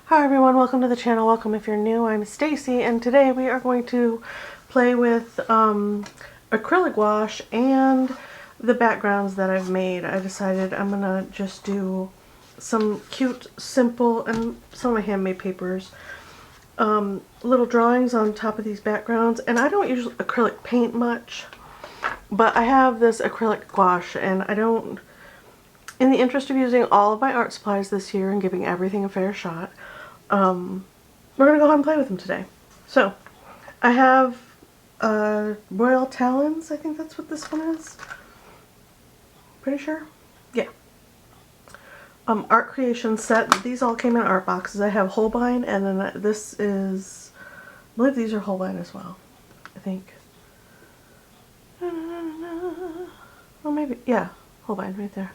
Hi everyone, welcome to the channel. Welcome if you're new. I'm Stacy, and today we are going to play with acrylic gouache and the backgrounds that I've made. I decided I'm gonna just do some cute, simple, and some of my handmade papers, little drawings on top of these backgrounds. And I don't usually acrylic paint much, but I have this acrylic gouache, and I don't, in the interest of using all of my art supplies this year and giving everything a fair shot, we're going to go ahead and play with them today. So, I have Royal Talons, I think that's what this one is. Pretty sure? Yeah. Art creation set. These all came in art boxes. I have Holbein, and then this is, I believe these are Holbein as well. I think. Or maybe, yeah, Holbein right there.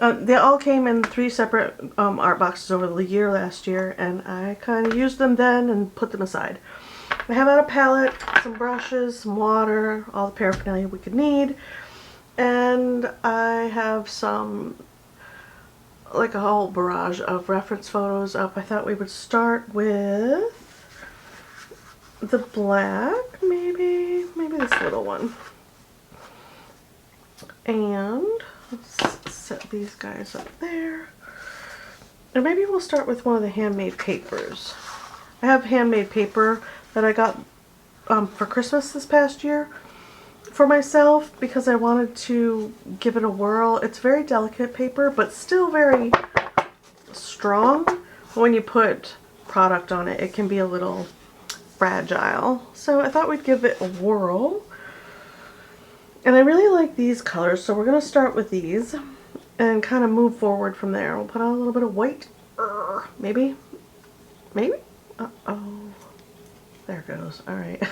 They all came in 3 separate art boxes over the year last year, and I kind of used them then and put them aside. I have out a palette, some brushes, some water, all the paraphernalia we could need, and I have some, like a whole barrage of reference photos up. I thought we would start with the black, maybe this little one. And let's set these guys up there. And maybe we'll start with one of the handmade papers. I have handmade paper that I got for Christmas this past year for myself because I wanted to give it a whirl. It's very delicate paper, but still very strong. When you put product on it, it can be a little fragile. So I thought we'd give it a whirl. And I really like these colors, so we're going to start with these and kind of move forward from there. We'll put on a little bit of white. Maybe? Uh-oh. There it goes. Alright.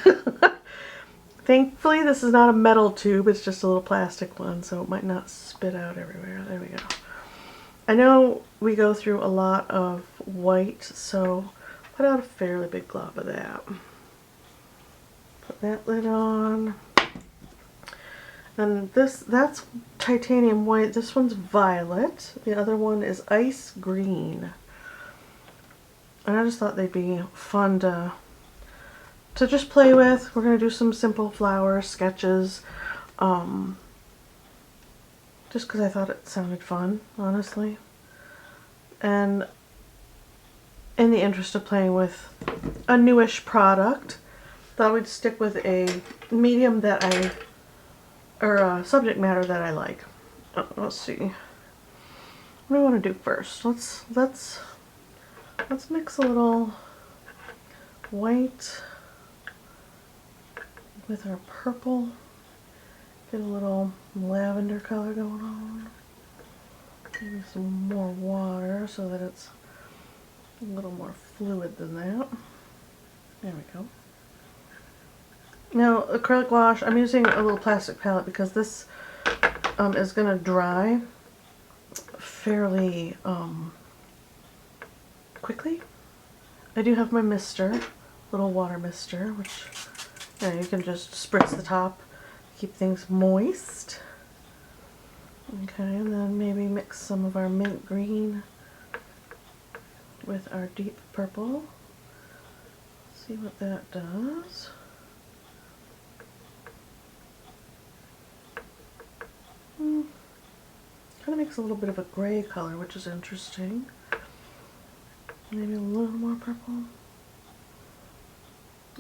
Thankfully, this is not a metal tube. It's just a little plastic one, so it might not spit out everywhere. There we go. I know we go through a lot of white, so put out a fairly big glob of that. Put that lid on. And that's titanium white. This one's violet. The other one is ice green. And I just thought they'd be fun to just play with. We're going to do some simple flower sketches. Just because I thought it sounded fun, honestly. And in the interest of playing with a newish product, thought we'd stick with a medium that or subject matter that I like. Let's see. What do I want to do first? Let's mix a little white with our purple. Get a little lavender color going on. Maybe some more water so that it's a little more fluid than that. There we go. Now, acrylic gouache, I'm using a little plastic palette because this is going to dry fairly quickly. I do have my mister, little water mister, which you can just spritz the top, keep things moist. Okay, and then maybe mix some of our mint green with our deep purple. See what that does. Kind of makes a little bit of a gray color, which is interesting. Maybe a little more purple.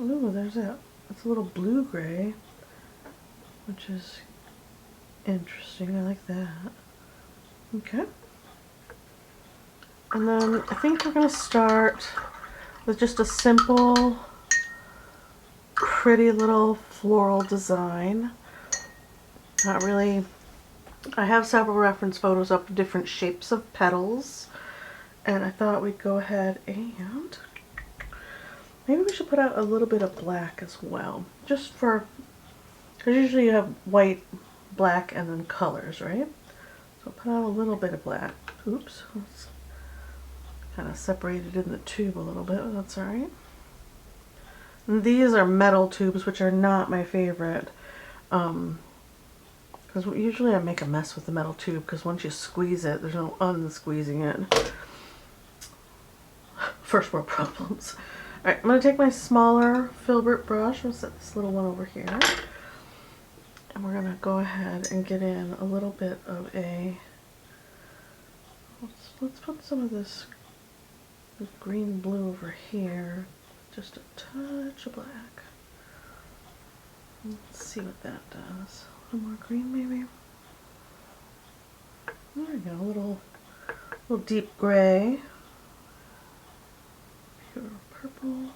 Ooh, there's that. It's a little blue-gray, which is interesting. I like that. Okay. And then I think we're going to start with just a simple, pretty little floral design. Not really. I have several reference photos of different shapes of petals, and I thought we'd go ahead and maybe we should put out a little bit of black as well, just for, because usually you have white, black, and then colors, right? So put out a little bit of black. Oops, it's kind of separated in the tube a little bit, but that's alright. And these are metal tubes, which are not my favorite. Because usually I make a mess with the metal tube because once you squeeze it, there's no unsqueezing it. first world problems. Alright, I'm going to take my smaller filbert brush. I'm going to set this little one over here. And we're going to go ahead and get in a little bit of a... Let's put some of this green blue over here. Just a touch of black. Let's see what that does. A little more green maybe. There we go, a little deep gray. Pure purple.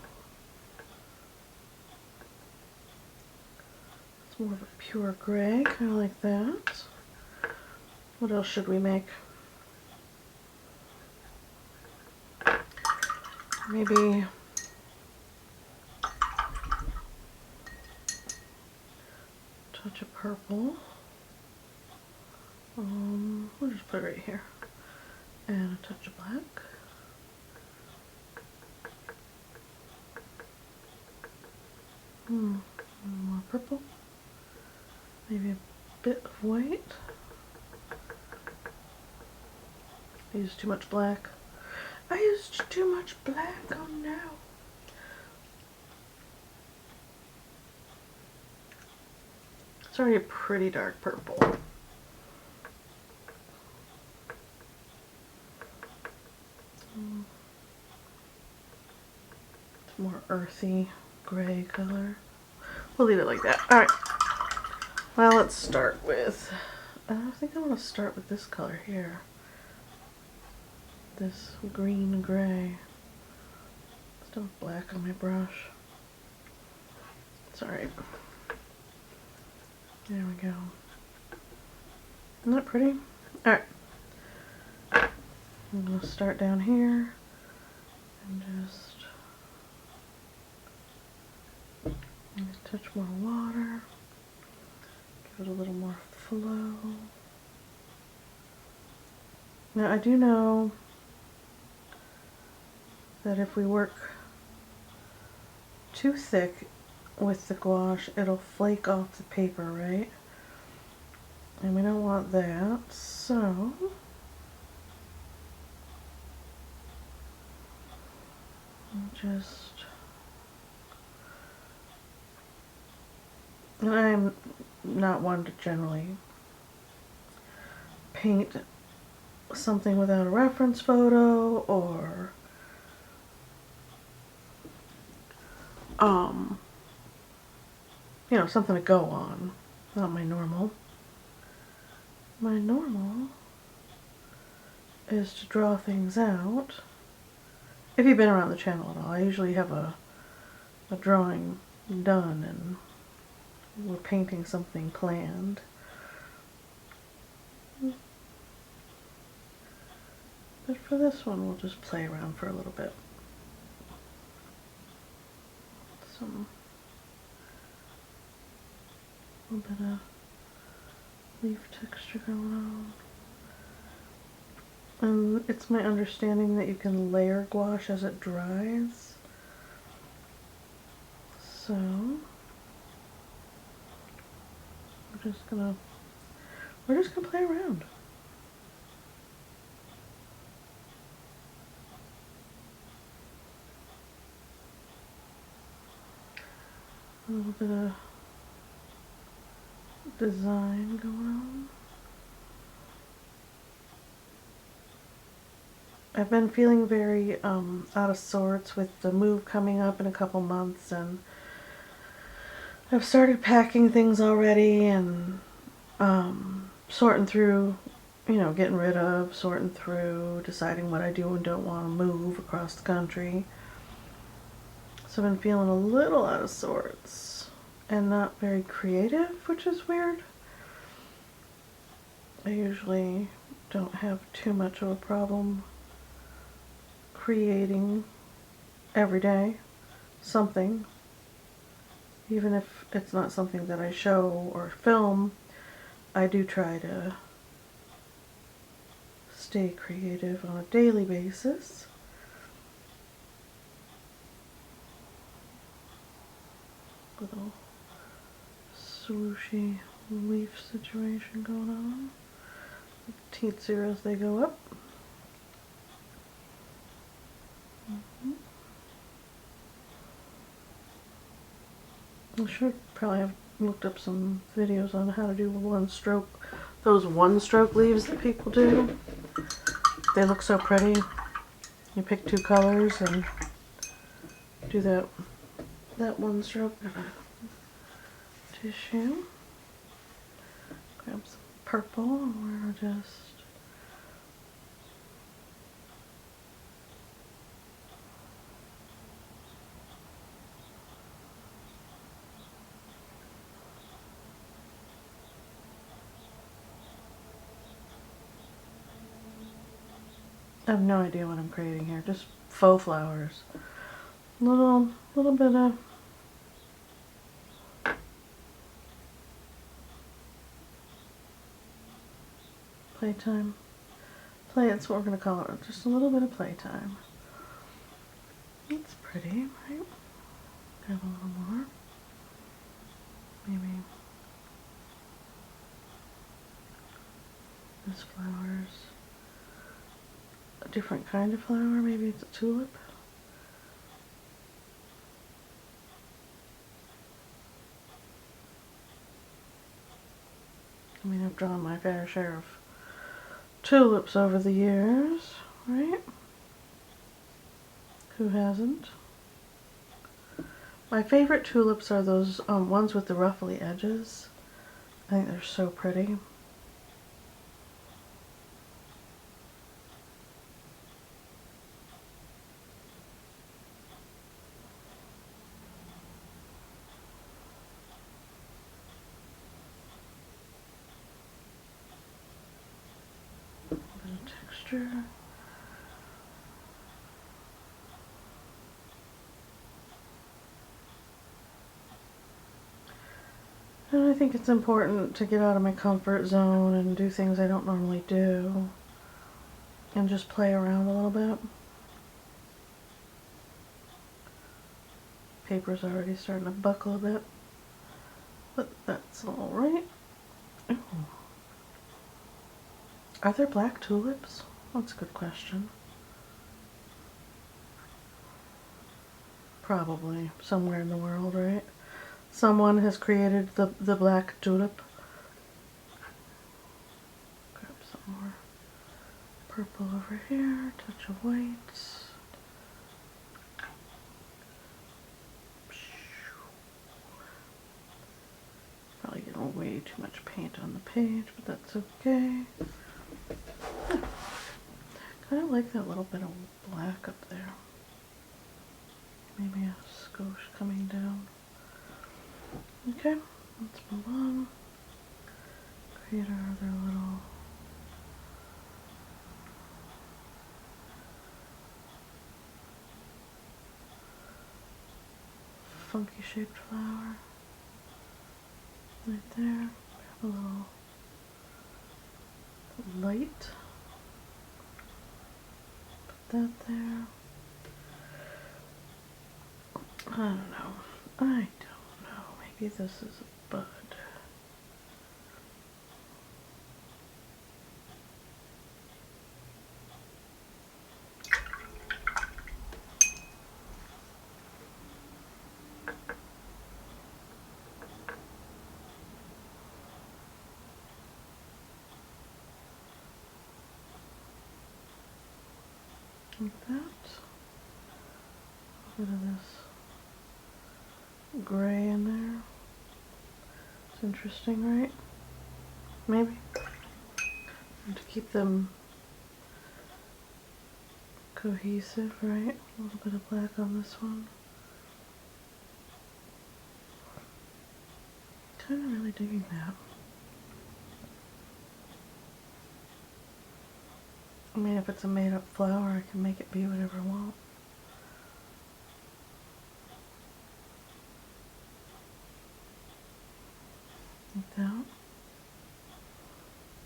It's more of a pure gray, kind of like that. What else should we make? Maybe touch of purple. We'll just put it right here. And a touch of black. More purple. Maybe a bit of white. I used too much black. I used too much black, oh no. It's already a pretty dark purple. It's more earthy gray color. We'll leave it like that. Alright. Well, let's start with, I think I want to start with this color here. This green gray. Still black on my brush. It's alright. There we go. Isn't that pretty? Alright. I'm going to start down here and just touch more water. Give it a little more flow. Now I do know that if we work too thick with the gouache, it'll flake off the paper, right? And we don't want that, so and I'm not one to generally paint something without a reference photo or you know, something to go on. Not my normal. My normal is to draw things out. If you've been around the channel at all, I usually have a drawing done and we're painting something planned. But for this one, we'll just play around for a little bit. A little bit of leaf texture going on. And it's my understanding that you can layer gouache as it dries. So we're just gonna play around. A little bit of design going on. I've been feeling very out of sorts with the move coming up in a couple months, and I've started packing things already and sorting through, you know, getting rid of, sorting through, deciding what I do and don't want to move across the country. So I've been feeling a little out of sorts and not very creative, which is weird. I usually don't have too much of a problem creating every day something, even if it's not something that I show or film. I do try to stay creative on a daily basis. Little swooshy leaf situation going on. Teensy as they go up. should probably have looked up some videos on how to do those one-stroke leaves that people do. They look so pretty. You pick 2 colors and do that one stroke of tissue. Grab some purple and we're just I have no idea what I'm creating here. Just faux flowers. Little bit of playtime. That's what we're going to call it. Just a little bit of playtime. It's pretty, right? Grab a little more. Maybe this flower's a different kind of flower. Maybe it's a tulip. I mean, I've drawn my fair share of tulips over the years, right? Who hasn't? My favorite tulips are those ones with the ruffly edges. I think they're so pretty. A bit of texture. And I think it's important to get out of my comfort zone and do things I don't normally do. And just play around a little bit. Paper's already starting to buckle a bit. But that's alright. Are there black tulips? That's a good question. Probably. Somewhere in the world, right? Someone has created the black tulip. Grab some more purple over here, touch of white. Probably getting way too much paint on the page, but that's okay. Kind of like that little bit of black up there. Maybe a skosh coming down. Okay, let's move on. Create our other little funky shaped flower. Right there. Have a little light. Put that there. I don't know. Maybe this is a bud. Like that. A bit of this gray in there. It's interesting, right? Maybe. And to keep them cohesive, right? A little bit of black on this one. Kind of really digging that. I mean, if it's a made-up flower, I can make it be whatever I want. Like that.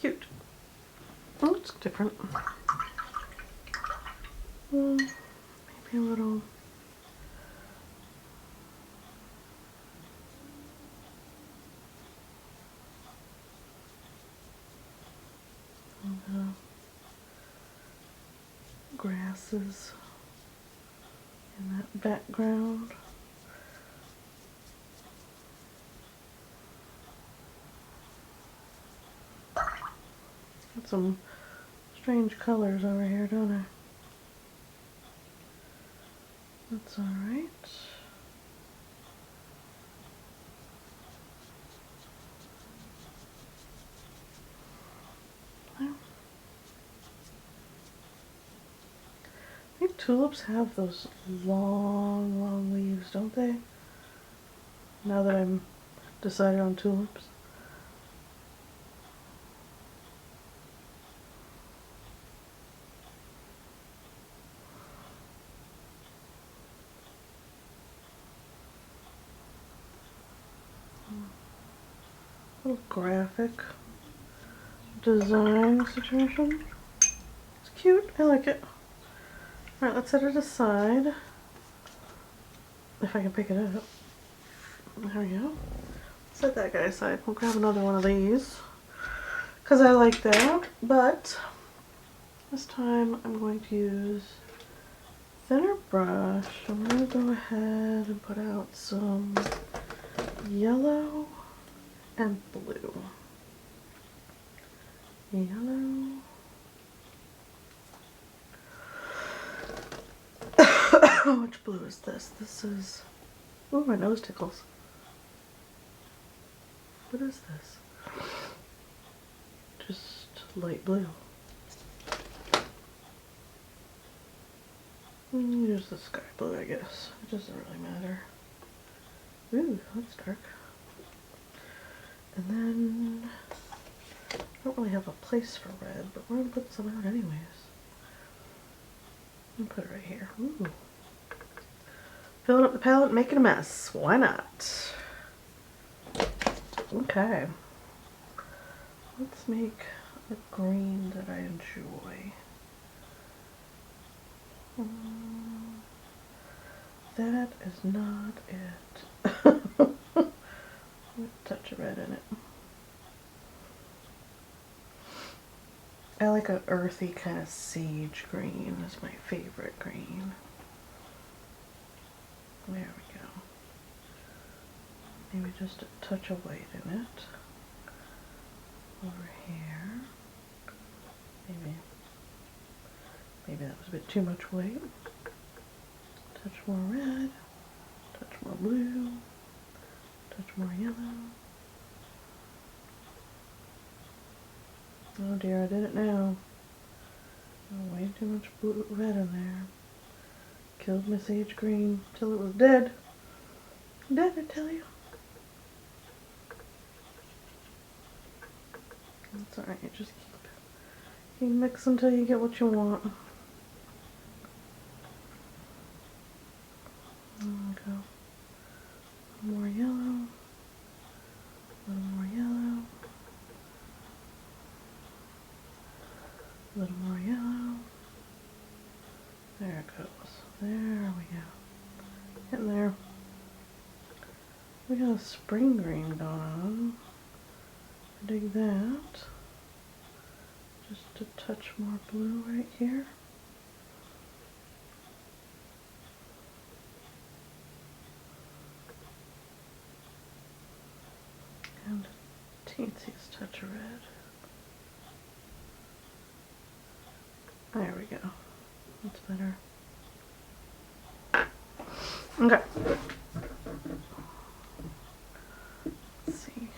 Cute. Oh, it's different. Maybe a little... grasses in that background. got some strange colors over here, don't I? That's alright. I think tulips have those long, long leaves, don't they? Now that I'm decided on tulips. Little graphic design situation. It's cute. I like it. Alright, let's set it aside. If I can pick it up. There we go. Set that guy aside. We'll grab another one of these. Because I like that. But this time I'm going to use thinner brush. I'm going to go ahead and put out some yellow and blue. Yellow. Which blue is this? This is... Oh, my nose tickles. What is this? Just light blue. Use the sky blue, I guess. It doesn't really matter. Ooh, that's dark. And then... I don't really have a place for red, but we're going to put some out anyways. I'm going to put it right here. Ooh. Filling up the palette, making a mess. Why not? Okay. Let's make a green that I enjoy. That is not it. A touch of red in it. I like an earthy kind of sage green. That's my favorite green. There we go. Maybe just a touch of white in it. Over here. Maybe that was a bit too much white. Touch more red. Touch more blue. Touch more yellow. Oh dear, I did it now. Oh, way too much blue, red in there. Killed my sage green till it was dead. Dead, I tell you. That's alright, you just keep mixing until you get what you want. There we go. A little more yellow. A little more yellow. A little more yellow. There it goes. There we go. Getting there. We got a spring green going on. I dig that. Just a touch more blue right here. And a teensiest touch of red. There we go. That's better. Okay. Let's see.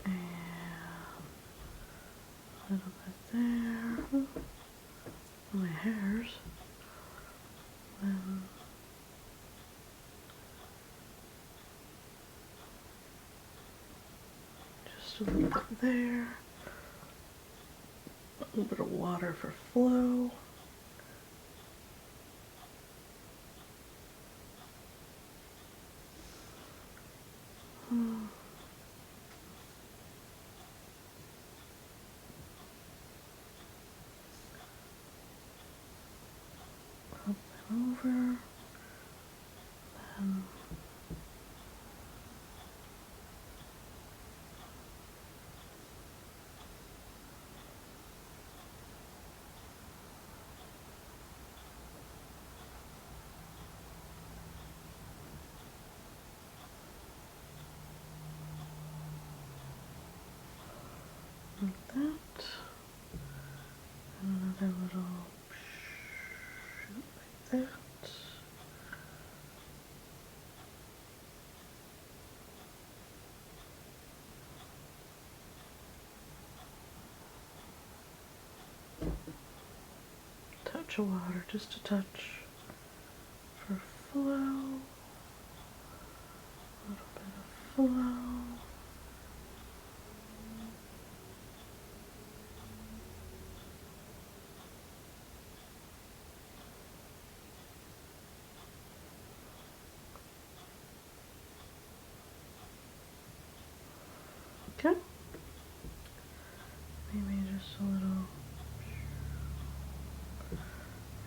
And a little bit there. My hairs. Just a little bit there. A little bit of water for flow. Flip it over. Then like that. And another little shoot like that. Touch of water, just a touch for flow. A little bit of flow. Okay. Maybe just a little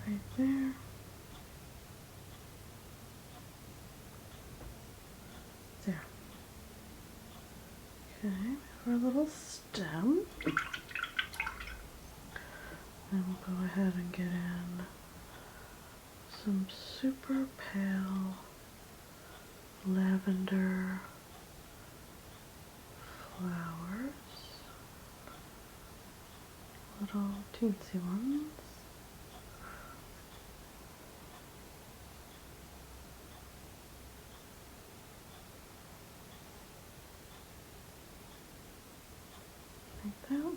right there. There. Okay, for a little stem. Then we'll go ahead and get in some super pale lavender flowers. Little teensy ones. Like that.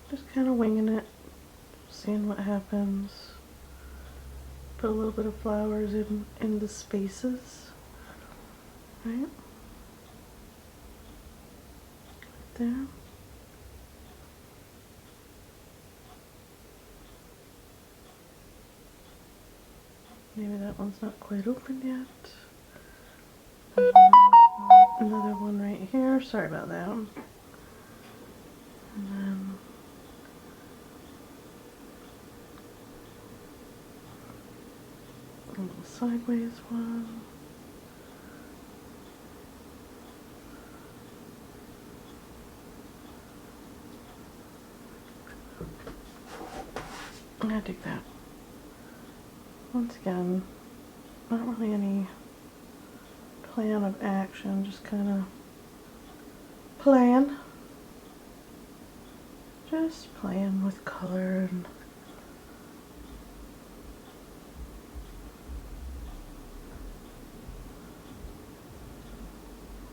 Just kind of winging it, seeing what happens. Put a little bit of flowers in the spaces, right? There. Maybe that one's not quite open yet. Another one right here. Sorry about that. And then a little sideways one. I dig that. Once again, not really any plan of action, just kind of playing. Just playing with color and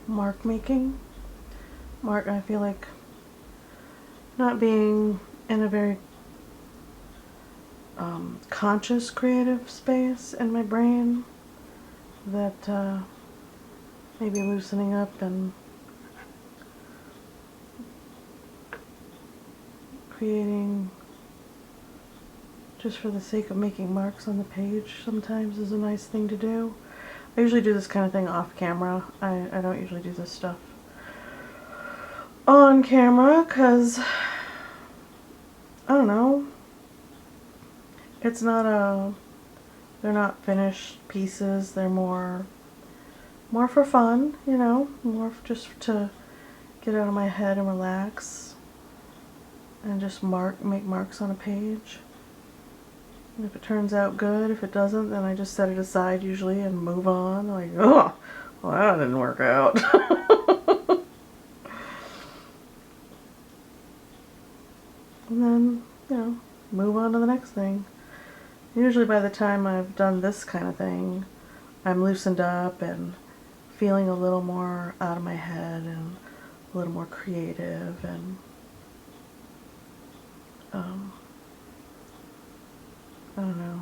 mark making. I feel like not being in a very conscious creative space in my brain, that maybe loosening up and creating just for the sake of making marks on the page sometimes is a nice thing to do. I usually do this kind of thing off camera. I don't usually do this stuff on camera because, I don't know, it's not they're not finished pieces. They're more for fun, you know, more just to get out of my head and relax and just make marks on a page. And if it turns out good, if it doesn't, then I just set it aside usually and move on. Like, oh, well, that didn't work out. And then, you know, move on to the next thing. Usually by the time I've done this kind of thing, I'm loosened up and feeling a little more out of my head and a little more creative and I don't know,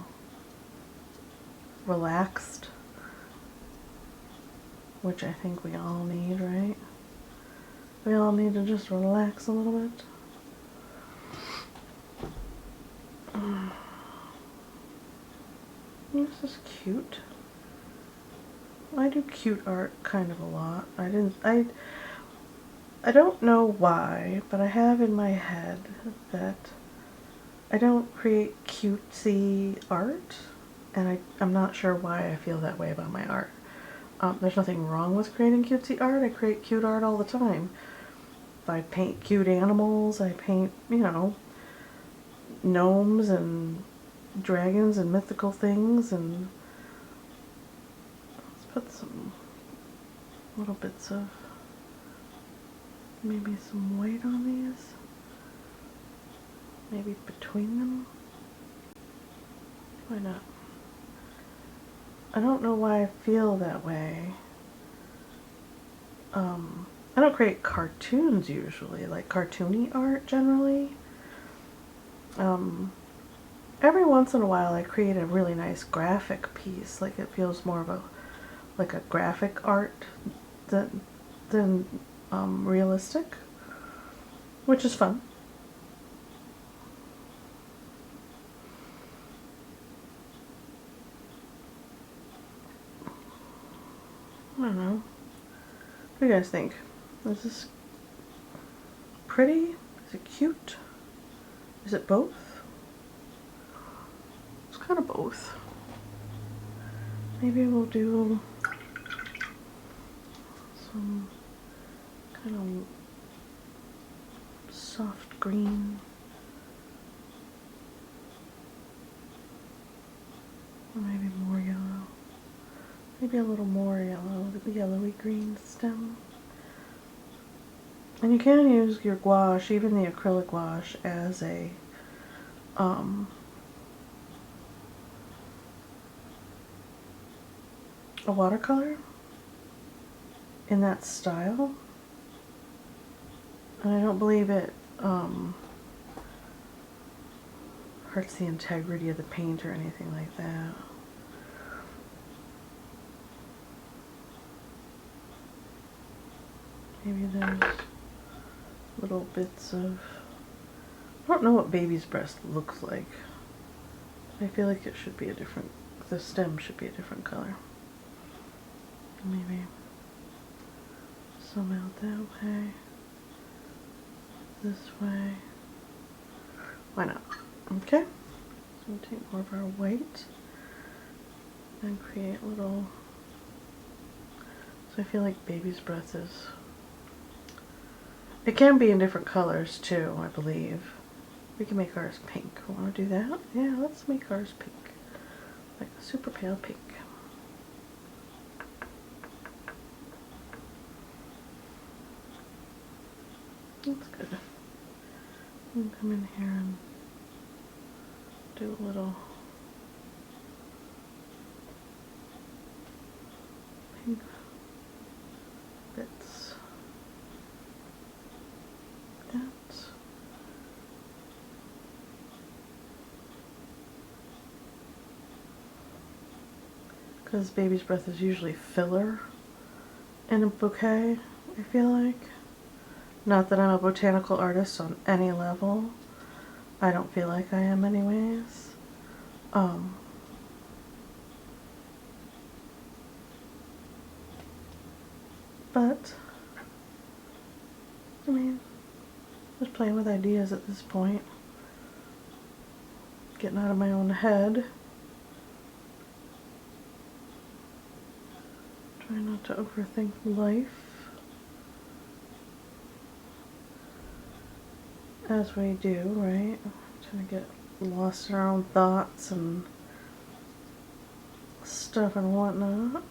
relaxed, which I think we all need, right? We all need to just relax a little bit. This is cute. I do cute art kind of a lot. I don't know why, but I have in my head that I don't create cutesy art. and I'm not sure why I feel that way about my art. There's nothing wrong with creating cutesy art. I create cute art all the time. I paint cute animals, I paint, you know, gnomes and dragons and mythical things, and let's put some little bits of maybe some white on these, maybe between them. Why not? I don't know why I feel that way. I don't create cartoons usually, like cartoony art generally. Every once in a while I create a really nice graphic piece, like it feels more of a like a graphic art than realistic, which is fun. I don't know. What do you guys think? Is this pretty? Is it cute? Is it both? It's kind of both. Maybe we'll do some kind of soft green. Or maybe more yellow. Maybe a little more yellow, the yellowy green stem. And you can use your gouache, even the acrylic gouache, as a watercolor in that style. And I don't believe it hurts the integrity of the paint or anything like that. Maybe there's little bits of, I don't know what baby's breast looks like. I feel like it should be a different, the stem should be a different color. Maybe some out that way, this way. Why not? Okay, so we'll take more of our white and create little, so I feel like baby's breath is, it can be in different colors too, I believe. We can make ours pink. Want to do that? Yeah, let's make ours pink. Like a super pale pink. That's good. I'm gonna come in here and do a little pink bits. That. Because baby's breath is usually filler in a bouquet, I feel like. Not that I'm a botanical artist on any level. I don't feel like I am anyways. But, I mean, just playing with ideas at this point. Getting out of my own head. Trying not to overthink life. As we do, right? Trying to get lost in our own thoughts and stuff and whatnot.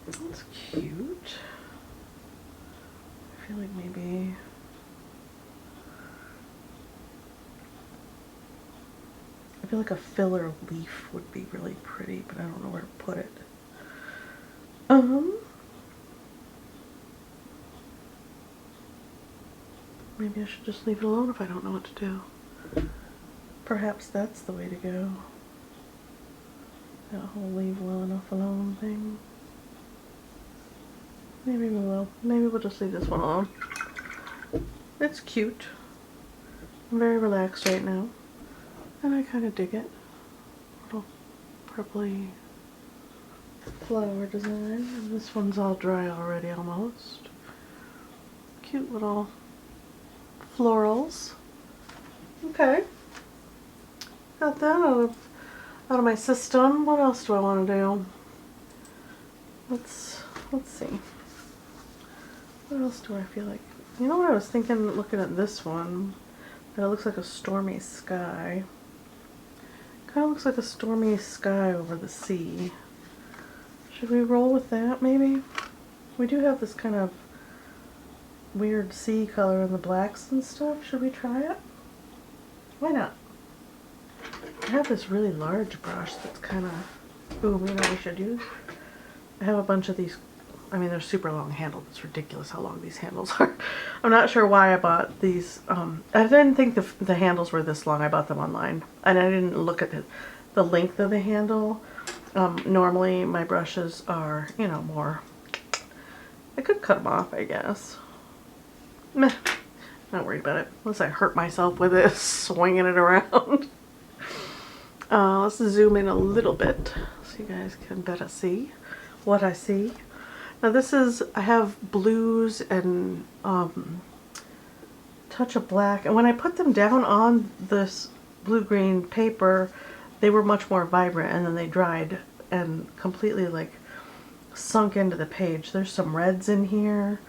That's cute. I feel like maybe a filler leaf would be really pretty, but I don't know where to put it. Maybe I should just leave it alone if I don't know what to do. Perhaps that's the way to go. That whole leave well enough alone thing. Maybe we will. Maybe we'll just leave this one alone. It's cute. I'm very relaxed right now. And I kind of dig it. Little purpley flower design. And this one's all dry already almost. Cute little florals. Okay. Got that out of my system. What else do I want to do? Let's see. What else do I feel like? You know what I was thinking looking at this one? That it looks like a stormy sky. Kind of looks like a stormy sky over the sea. Should we roll with that maybe? We do have this kind of weird sea color in the blacks and stuff. Should we try it? Why not? I have this really large brush that's kind of, ooh, you know what we should use? I have a bunch of these, I mean they're super long handled. It's ridiculous how long these handles are. I'm not sure why I bought these. I didn't think the handles were this long. I bought them online. And I didn't look at the length of the handle. Normally my brushes are, you know, more, I could cut them off I guess. Meh, not worried about it. Unless I hurt myself with it, swinging it around. Let's zoom in a little bit so you guys can better see what I see. Now this is, I have blues and touch of black, and when I put them down on this blue-green paper, they were much more vibrant, and then they dried and completely like sunk into the page. There's some reds in here.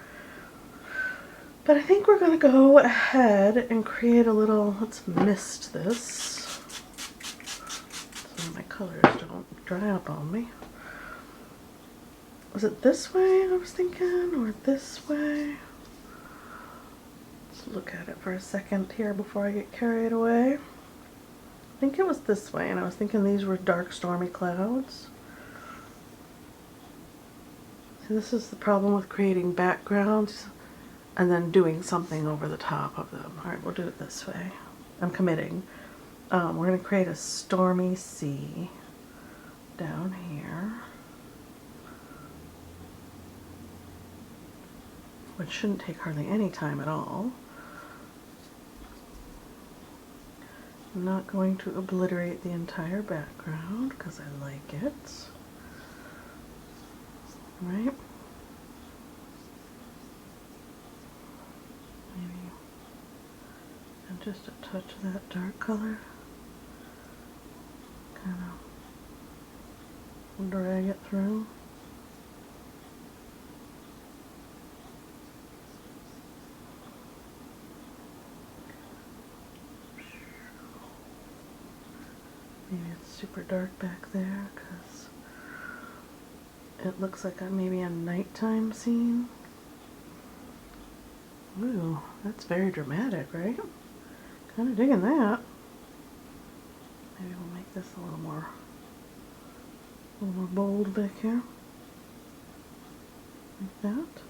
But I think we're gonna go ahead and create a little, let's mist this so my colors don't dry up on me. Was it this way I was thinking, or this way? Let's look at it for a second here before I get carried away. I think it was this way, and I was thinking these were dark stormy clouds. So this is the problem with creating backgrounds and then doing something over the top of them. Alright, we'll do it this way. I'm committing. We're going to create a stormy sea down here, which shouldn't take hardly any time at all. I'm not going to obliterate the entire background because I like it. Right? Maybe and just a touch of that dark color. Kind of drag it through. Maybe it's super dark back there because it looks like maybe a nighttime scene. Ooh, that's very dramatic, right? Kind of digging that. Maybe we'll make this a little more bold back here. Like that.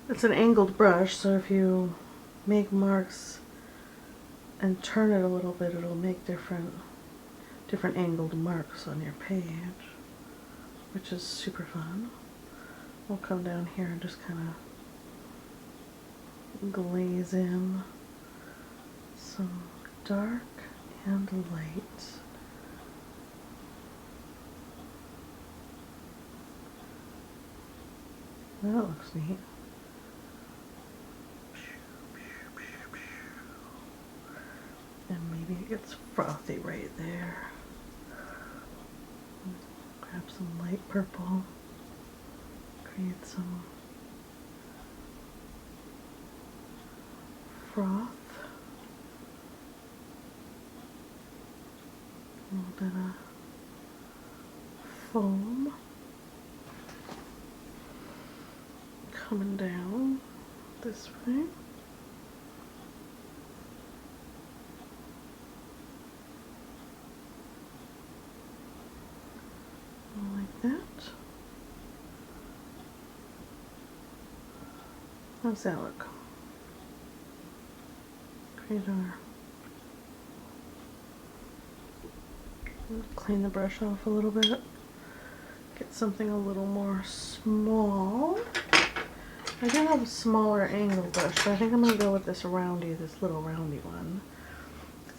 It's an angled brush, so if you make marks and turn it a little bit, it'll make different angled marks on your page, which is super fun. We'll come down here and just kind of glaze in some dark and light. That looks neat. And maybe it gets frothy right there. Grab some light purple. Create some froth. A little bit of foam. Coming down this way. Like that. How's that look? Create our, clean the brush off a little bit. Get something a little more small. I do have a smaller angle brush, so I think I'm going to go with this roundy, this little roundy one.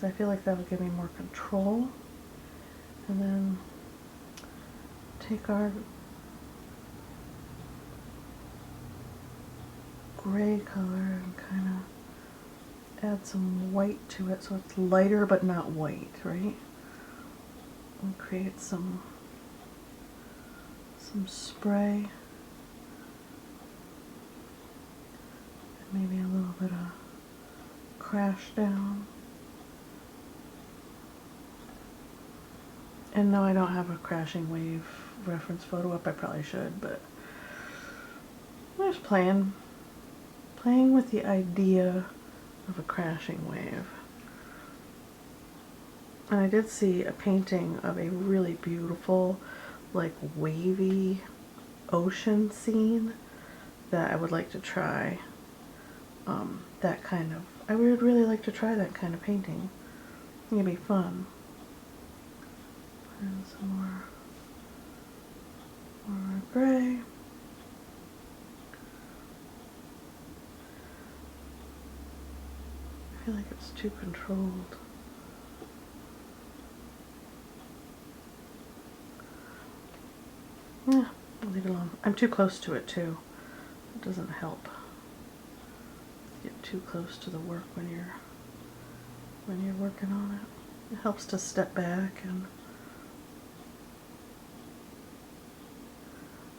because I feel like that'll give me more control. And then take our gray color and kind of add some white to it so it's lighter but not white, right? And create some spray. And maybe a little bit of crash down. And no, I don't have a crashing wave reference photo up. I probably should, but I'm just playing with the idea of a crashing wave. And I did see a painting of a really beautiful, like wavy ocean scene that I would like to try. I would really like to try that kind of painting. I think it'd be fun. And some more gray. I feel like it's too controlled. Yeah, I'll leave it alone. I'm too close to it too. It doesn't help. Get too close to the work when you're working on it. It helps to step back and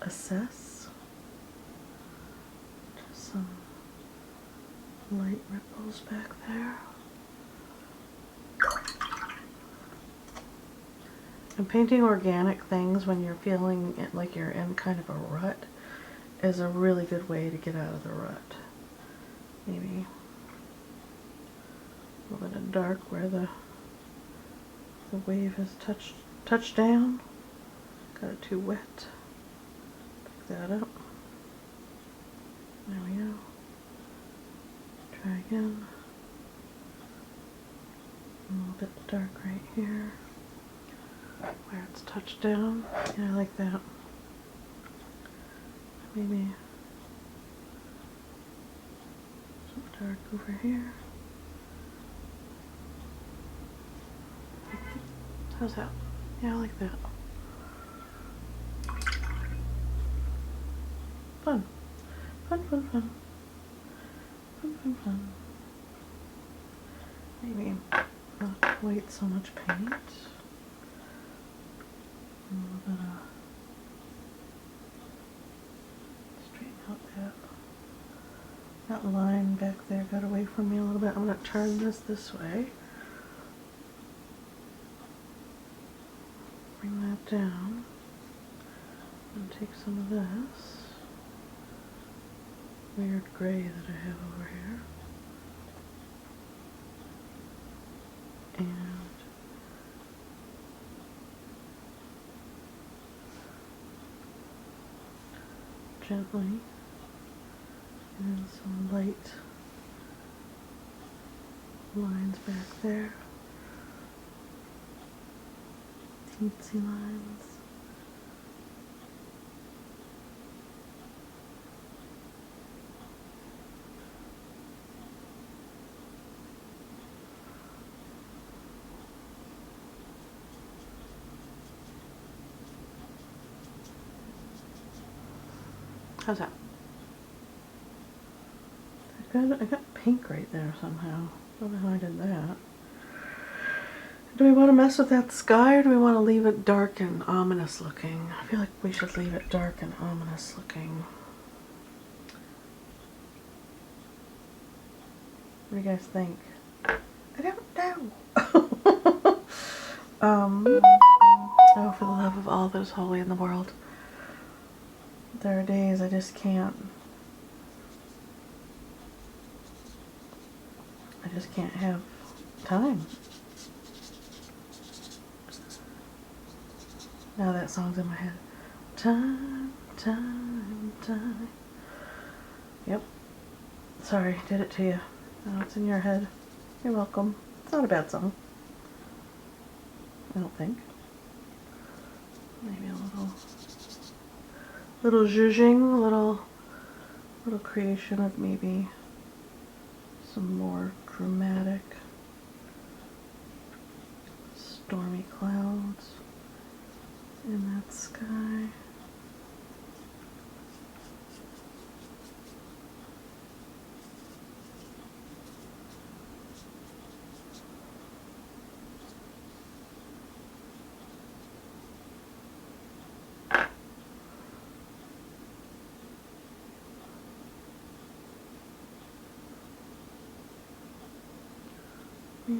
assess. Just some light ripples back there. And painting organic things when you're feeling it like you're in kind of a rut is a really good way to get out of the rut. Maybe a little bit of dark where the wave has touched down. Got it too wet. Pick that up. There we go. Try again. A little bit dark right here where it's touched down. Yeah, I like that. Maybe some dark over here. How's that? Yeah, I like that. Fun. Fun, fun, fun. Fun, fun, fun. Maybe not quite so much paint. A little bit of straighten out that line back there got away from me a little bit. I'm going to turn this way. Bring that down. And take some of this weird gray that I have over here. And gently, and some light lines back there, teensy lines. How's that? I got pink right there somehow. I don't know how I did that. Do we want to mess with that sky or do we want to leave it dark and ominous looking? I feel like we should leave it dark and ominous looking. What do you guys think? I don't know. Oh, for the love of all that is holy in the world. There are days I just can't. I just can't have time. Now that song's in my head. Time, time, time. Yep. Sorry, did it to you. Now it's in your head. You're welcome. It's not a bad song. I don't think. Maybe a little zhuzhing, little creation of maybe some more dramatic stormy clouds in that sky. Yeah.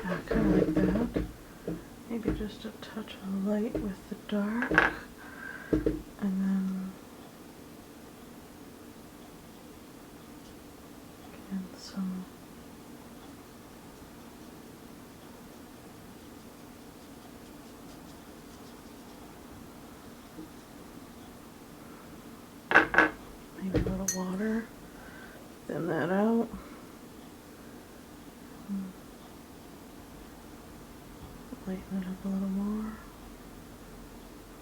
I kind of like that. Maybe just a touch of light with the dark, and then again some maybe a little water, thin that out. Lighten it up a little more.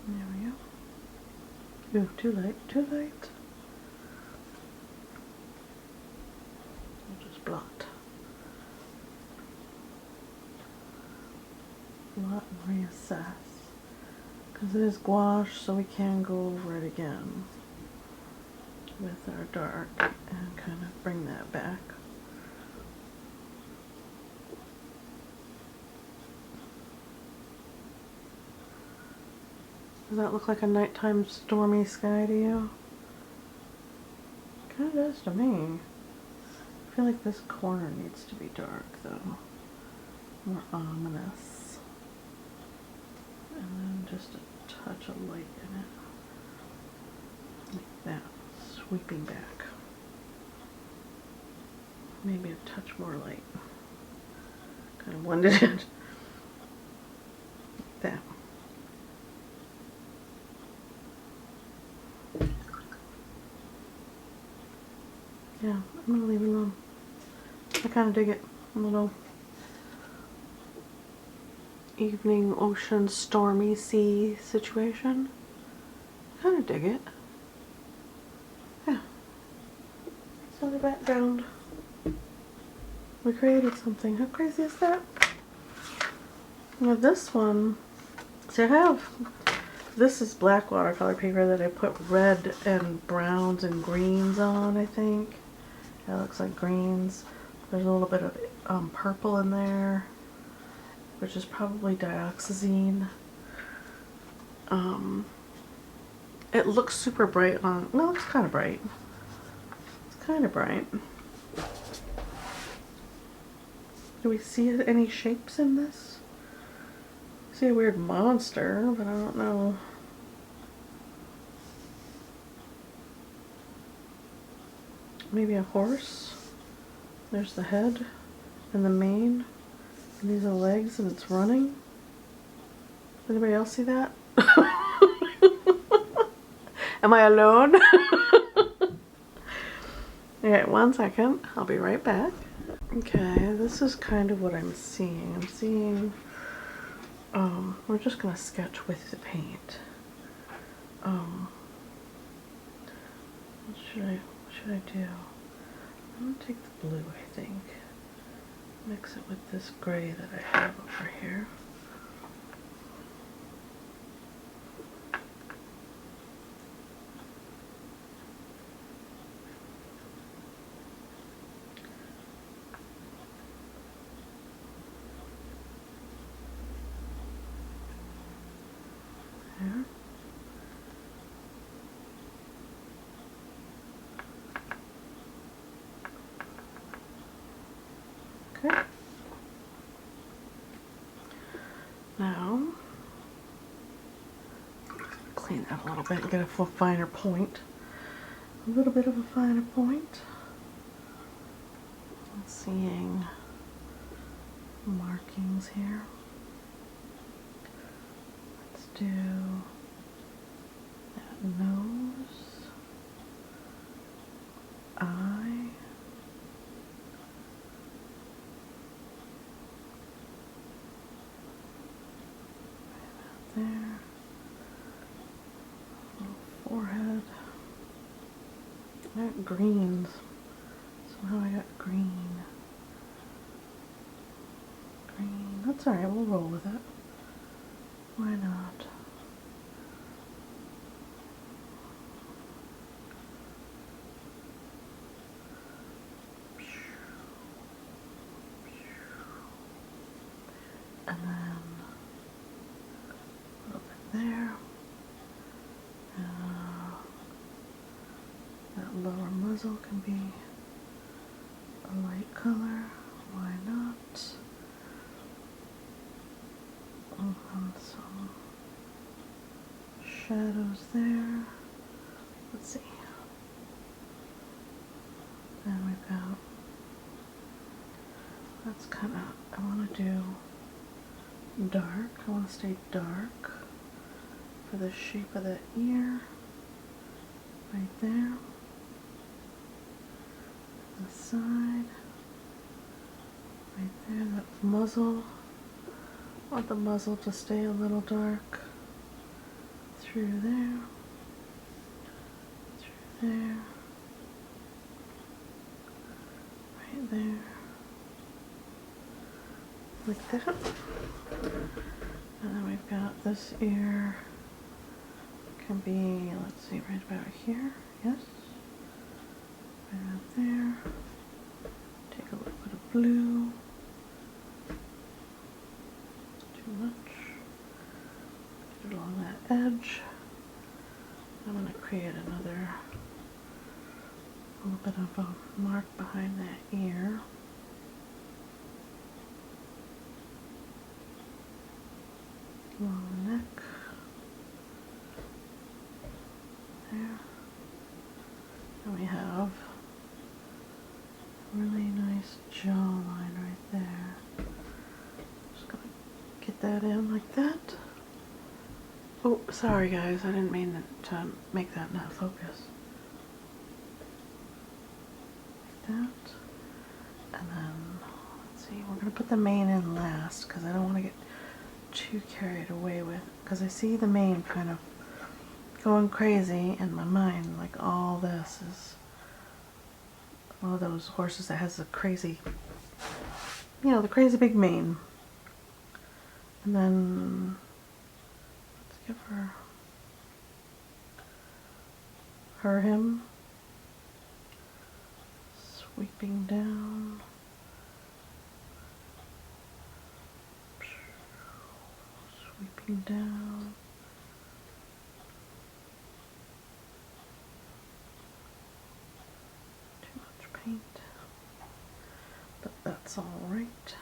There we go. Ooh, too light, too light. I'll just blot. Blot and reassess. Because it is gouache, so we can go over it again with our dark and kind of bring that back. Does that look like a nighttime stormy sky to you? Kind of does to me. I feel like this corner needs to be dark though. More ominous. And then just a touch of light in it. Like that. Sweeping back. Maybe a touch more light. Kind of blended it. Like that. Yeah, I'm gonna leave it alone. I kind of dig it. A little evening ocean stormy sea situation. Kind of dig it. Yeah. So the background. We created something. How crazy is that? Now this one, see I have, this is black watercolor paper that I put red and browns and greens on, I think. It looks like greens. There's a little bit of purple in there, which is probably dioxazine. It looks super bright on, no, it's kind of bright. It's kind of bright. Do we see any shapes in this? I see a weird monster, but I don't know. Maybe a horse. There's the head and the mane. And these are the legs and it's running. Does anybody else see that? Am I alone? Okay, 1 second. I'll be right back. Okay, this is kind of what I'm seeing. I'm seeing, we're just gonna sketch with the paint. What should I do? I'm gonna take the blue, I think. Mix it with this gray that I have over here. There. Okay. Now, clean that a little bit and get a finer point. A little bit of a finer point. I'm seeing markings here. Let's do that nose, eye, there, little forehead, that greens, so Now I got green. Green. That's alright, we'll roll with it. Why not? And then a little bit there. That lower muzzle can be a light color. Why not? And some shadows there. Let's see. Then we've got, that's kind of, I want to do dark. I want to stay dark for the shape of the ear. Right there. The side. Right there, that muzzle. I want the muzzle to stay a little dark. Through there. Through there. Right there. Like that. And then we've got this ear. Can be, let's see, right about here. Yes. Right about there. Take a little bit of blue. Too much. Get it along that edge. I'm going to create another little bit of a mark behind that ear. Along the neck. There. And we have a really nice jawline right there. Just gonna get that in like that. Oh, sorry guys, I didn't mean to make that not focus. Like that. And then, let's see, we're gonna put the mane in last because I don't want to get too carried away with, because I see the mane kind of going crazy in my mind, like all this is one of those horses that has a crazy, you know, the crazy big mane. And then let's give him sweeping down. Sweeping down. Paint, but that's all right.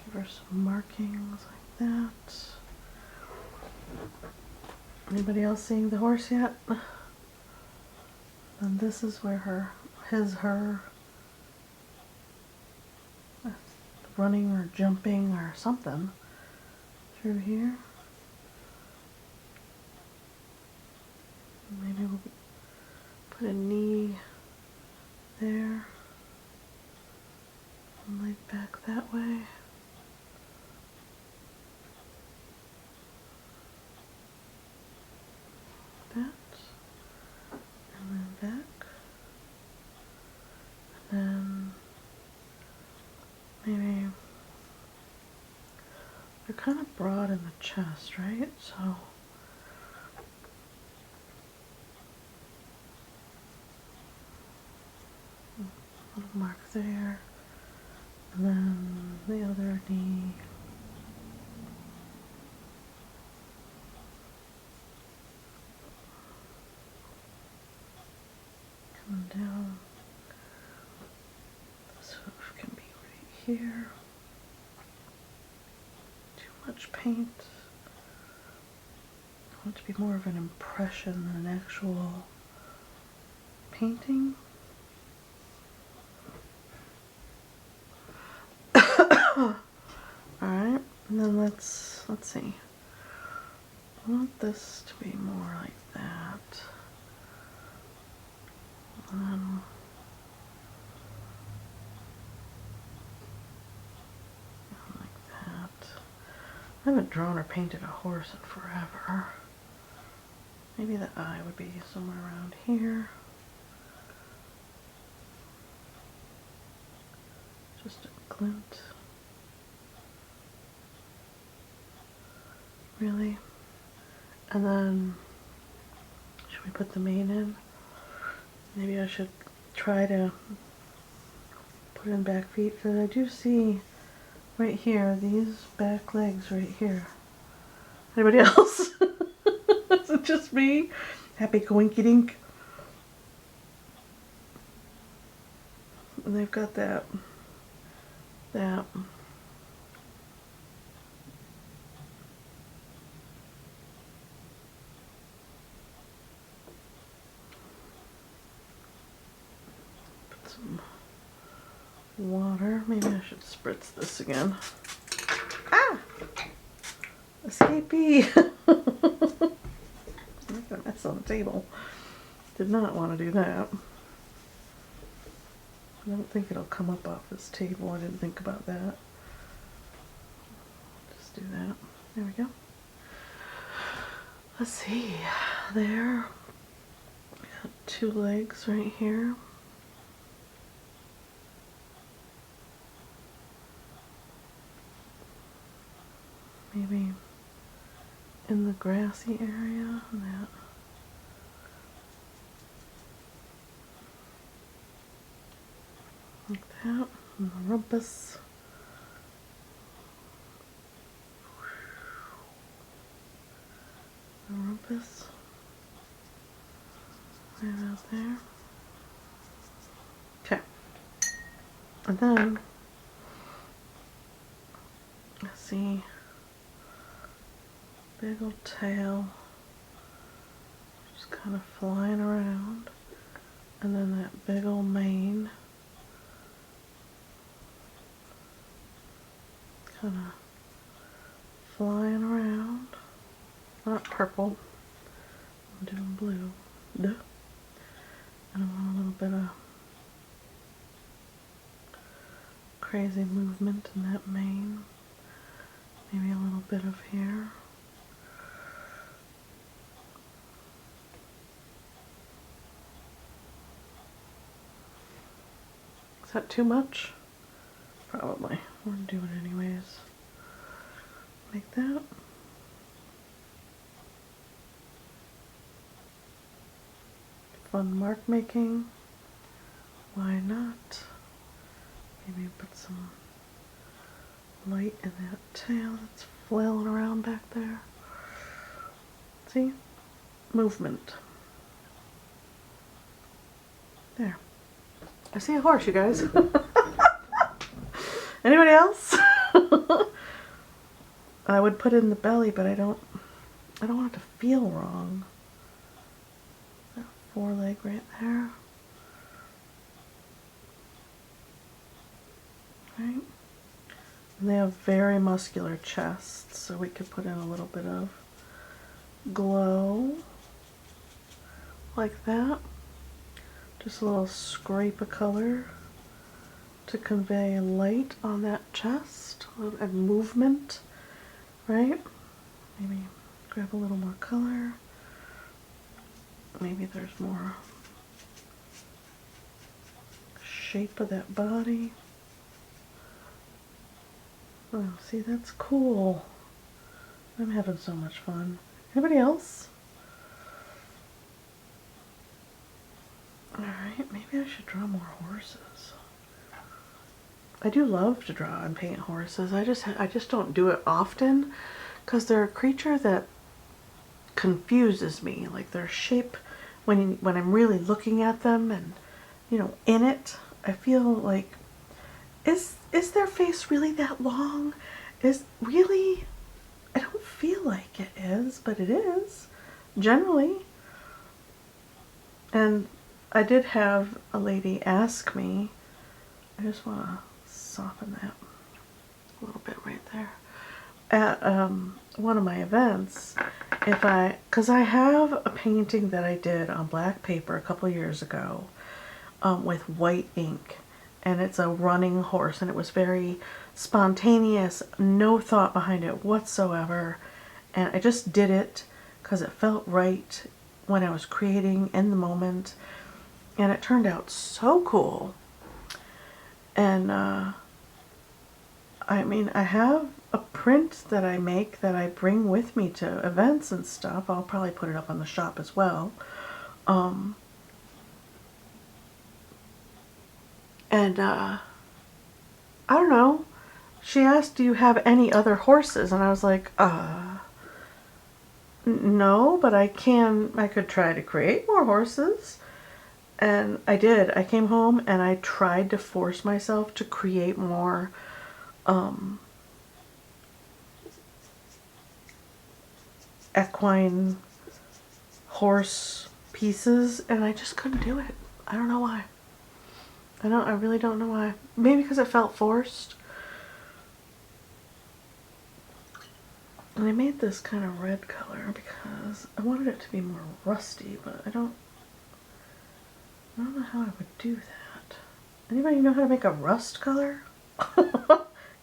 Give her some markings like that. Anybody else seeing the horse yet? And this is where her running or jumping or something through here. Maybe we'll put a knee there, and light back that way. That, and then back, and then maybe they're kind of broad in the chest, right? So little mark there, and then the other knee. Coming down. This hoof can be right here. Too much paint. I want it to be more of an impression than an actual painting. Alright, and then let's see. I want this to be more like that. And then like that. I haven't drawn or painted a horse in forever. Maybe the eye would be somewhere around here. Just a glint. Really? And then, should we put the mane in? Maybe I should try to put in back feet, because I do see right here, these back legs right here. Anybody else? Is it just me? Happy coinky dink. And they've got that. Put some water. Maybe I should spritz this again. Ah! Escapee! That's on the table. Did not want to do that. I don't think it'll come up off this table. I didn't think about that. Just do that. There we go. Let's see. There. Got two legs right here. Maybe in the grassy area. That. Like that. And the rumpus. The rumpus. Right out there. Okay. And then, let's see. Big old tail. Just kind of flying around. And then that big old mane. Kind of flying around. Not purple. I'm doing blue. Duh. And I want a little bit of crazy movement in that mane. Maybe a little bit of hair. Is that too much? Probably. We're gonna do it anyways. Like that. Fun mark making. Why not? Maybe put some light in that tail that's flailing around back there. See? Movement. There. I see a horse, you guys. Anybody else? I would put it in the belly, but I don't want it to feel wrong. That foreleg right there. Right? And they have very muscular chests, so we could put in a little bit of glow. Like that. Just a little scrape of color to convey light on that chest and movement, right? Maybe grab a little more color. Maybe there's more shape of that body. Oh, see, that's cool. I'm having so much fun. Anybody else? Alright, maybe I should draw more horses. I do love to draw and paint horses. I just don't do it often because they're a creature that confuses me. Like their shape, when I'm really looking at them and, you know, in it, I feel like, is their face really that long? Really? I don't feel like it is, but it is, generally. And I did have a lady ask me, I just want to soften that a little bit right there, at one of my events, because I have a painting that I did on black paper a couple years ago with white ink, and it's a running horse, and it was very spontaneous, no thought behind it whatsoever, and I just did it because it felt right when I was creating in the moment, and it turned out so cool. And I mean, I have a print that I make that I bring with me to events and stuff. I'll probably put it up on the shop as well. And I don't know. She asked, do you have any other horses? And I was like, no, but I could try to create more horses. And I did. I came home and I tried to force myself to create more equine horse pieces, and I just couldn't do it. I don't know why. I really don't know why. Maybe because it felt forced. And I made this kind of red color because I wanted it to be more rusty, but I don't know how I would do that. Anybody know how to make a rust color?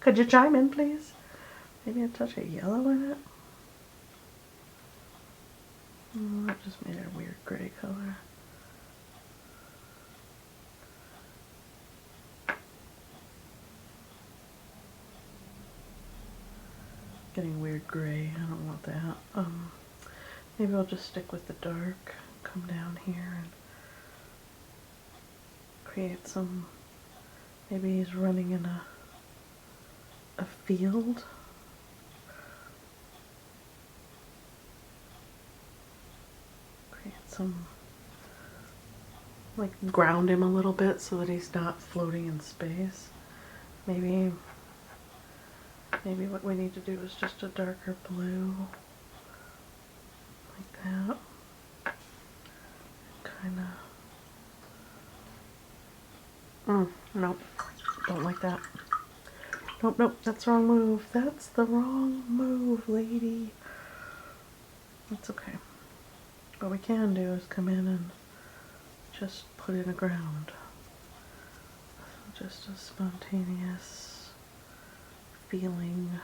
Could you chime in, please? Maybe a touch of yellow in it? Oh, that just made it a weird gray color. Getting weird gray. I don't want that. Maybe I'll just stick with the dark. Come down here and create some. Maybe he's running in a field. Create some, like, ground him a little bit so that he's not floating in space. Maybe what we need to do is just a darker blue, like that. Kind of. Nope, don't like that. Nope, that's the wrong move. That's the wrong move, lady. That's okay. What we can do is come in and just put in a ground. So just a spontaneous feeling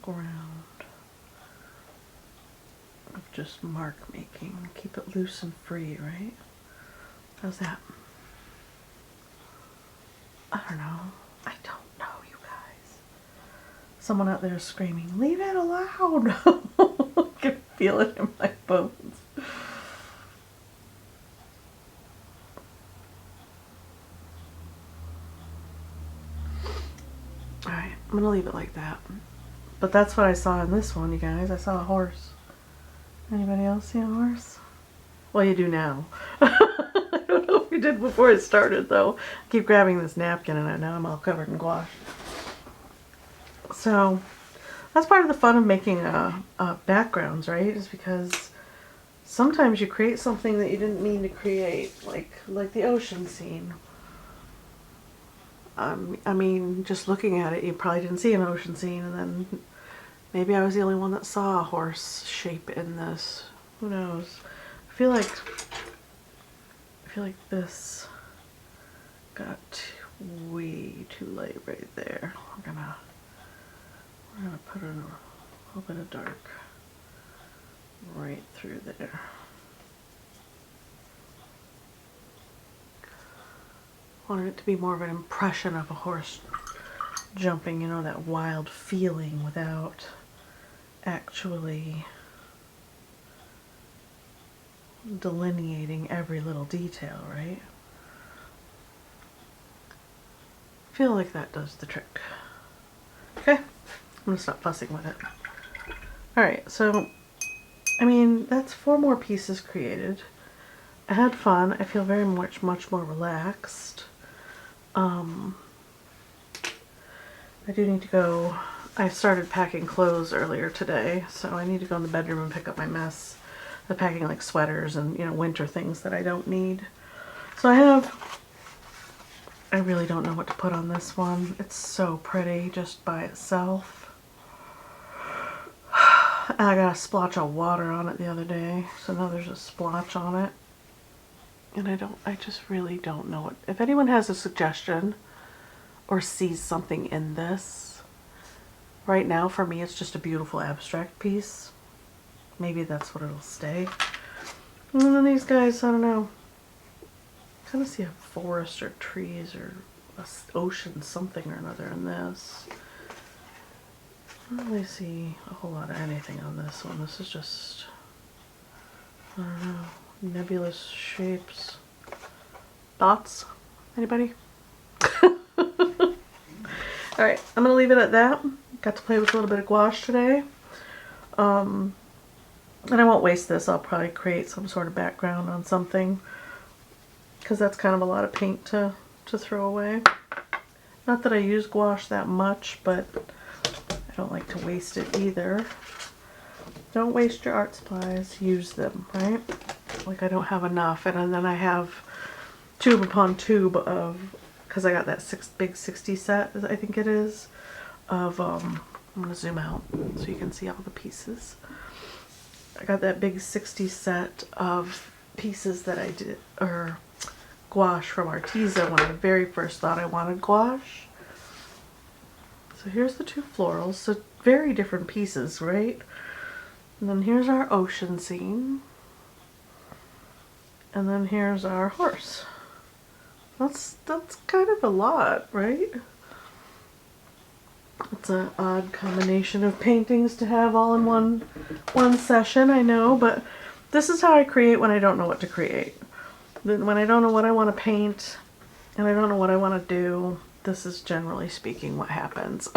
ground of just mark making. Keep it loose and free, right? How's that? I don't know. I don't know, you guys. Someone out there is screaming, leave it alone! I can feel it in my bones. Alright, I'm gonna leave it like that. But that's what I saw in this one, you guys. I saw a horse. Anybody else see a horse? Well, you do now. I don't know if you did before it started, though. I keep grabbing this napkin and now I'm all covered in gouache. So, that's part of the fun of making backgrounds, right? Is because sometimes you create something that you didn't mean to create, like the ocean scene. I mean, just looking at it, you probably didn't see an ocean scene, and then maybe I was the only one that saw a horse shape in this. Who knows? I feel like this got way too light right there. We're gonna put in a little bit of dark right through there. Wanted it to be more of an impression of a horse jumping, you know, that wild feeling without actually delineating every little detail, right? I feel like that does the trick. Okay, I'm gonna stop fussing with it. Alright, so, I mean, that's 4 more pieces created. I had fun. I feel very much more relaxed. I do need to go. I started packing clothes earlier today, so I need to go in the bedroom and pick up my mess of packing, like sweaters and, you know, winter things that I don't need. So I really don't know what to put on this one. It's so pretty just by itself. And I got a splotch of water on it the other day, so now there's a splotch on it. And I just really don't know it. If anyone has a suggestion or sees something in this, right now for me it's just a beautiful abstract piece. Maybe that's what it'll stay. And then these guys, I don't know. I kind of see a forest or trees or ocean something or another in this. I don't really see a whole lot of anything on this one. This is just, I don't know, nebulous shapes. Thoughts? Anybody? Alright, I'm going to leave it at that. Got to play with a little bit of gouache today. And I won't waste this. I'll probably create some sort of background on something, because that's kind of a lot of paint to throw away. Not that I use gouache that much, but I don't like to waste it either. Don't waste your art supplies. Use them, right? Like I don't have enough, and then I have tube upon tube of, because I got that big 60 set, I think it is, of, I'm going to zoom out so you can see all the pieces. I got that big 60 set of pieces that I did, or gouache from Arteza when I very first thought I wanted gouache. So here's the two florals, so very different pieces, right? And then here's our ocean scene. And then here's our horse. That's kind of a lot, right? It's an odd combination of paintings to have all in one session, I know, but this is how I create when I don't know what to create. When I don't know what I want to paint and I don't know what I want to do, this is generally speaking what happens.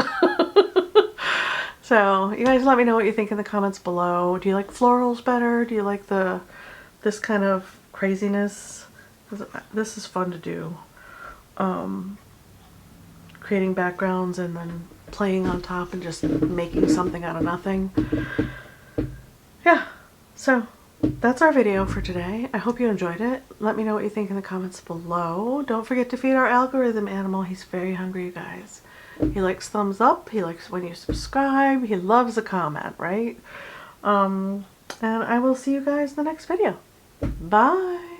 So you guys let me know what you think in the comments below. Do you like florals better? Do you like this kind of craziness? This is fun to do. Creating backgrounds and then playing on top and just making something out of nothing. Yeah, so that's our video for today. I hope you enjoyed it. Let me know what you think in the comments below. Don't forget to feed our algorithm animal. He's very hungry, you guys. He likes thumbs up. He likes when you subscribe. He loves a comment, right? And I will see you guys in the next video. Bye!